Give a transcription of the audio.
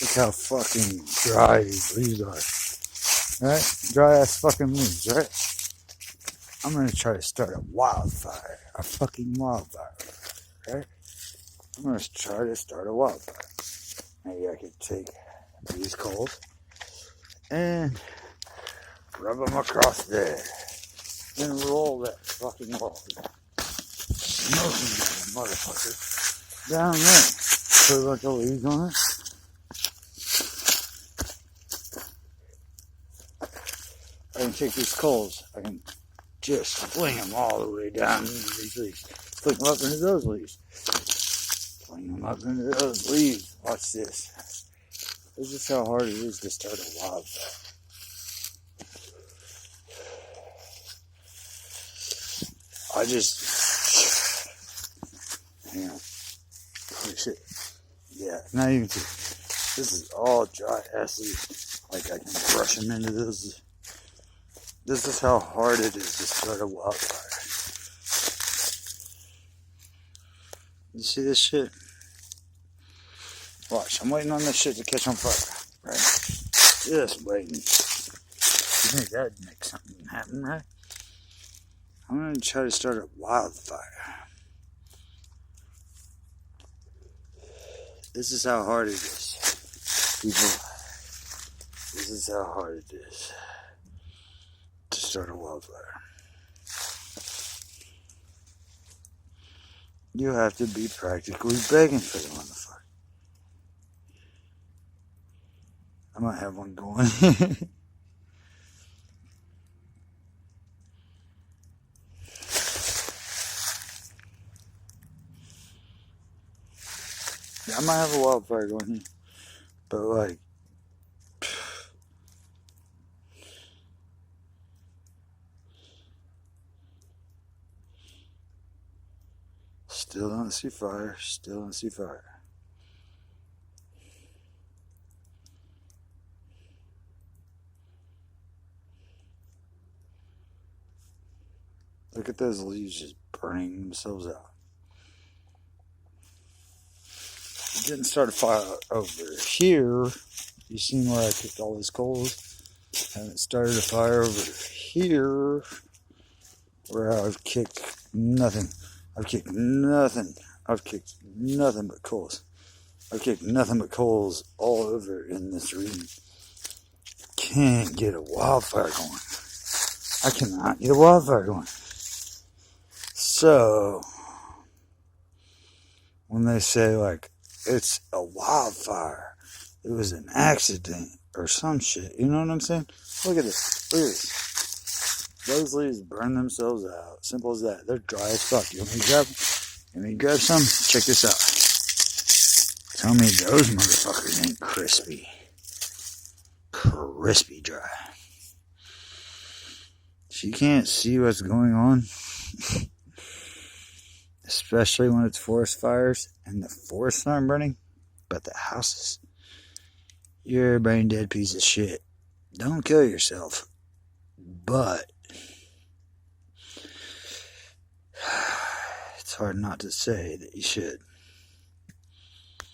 Look how fucking dry these leaves are. Right? Dry ass fucking leaves, right? I'm gonna try to start a wildfire. A fucking wildfire. Right? I'm gonna try to start a wildfire. Maybe I could take these coals and rub them across there. Then roll that fucking wall. Smoking that motherfucker down there. Put like a leaves on it. I can take these coals. I can just fling them all the way down into these leaves. Fling them up into those leaves. Fling them up into those leaves. Watch this. This is how hard it is to start a wildfire. I just, hang on. Holy shit. Yeah, now you can see. This is all dry ass leaves. Like I can brush them into those. This is how hard it is to start a wildfire. You see this shit? Watch, I'm waiting on this shit to catch on fire, right? Just waiting. You think that'd make something happen, right? I'm gonna try to start a wildfire. This is how hard it is, people. This is how hard it is to start a wildfire. You have to be practically begging for the motherfucker. I might have one going. Yeah, I might have a wildfire going here. But like, still don't see fire. Still don't see fire. Look at those leaves just burning themselves out. It didn't start a fire over here. You seen where I kicked all these coals? And it started a fire over here where I've kicked nothing. I've kicked nothing. I've kicked nothing but coals. I've kicked nothing but coals all over in this region. Can't get a wildfire going. I cannot get a wildfire going. So, when they say like, it's a wildfire, it was an accident or some shit, you know what I'm saying? Look at this. Look at this. Those leaves burn themselves out. Simple as that. They're dry as fuck. You want me to grab them? You want me to grab some? Check this out. Tell me those motherfuckers ain't crispy. Crispy dry. So you can't see what's going on. Especially when it's forest fires and the forests aren't burning, but the houses. You're a brain dead piece of shit. Don't kill yourself. But it's hard not to say that you should.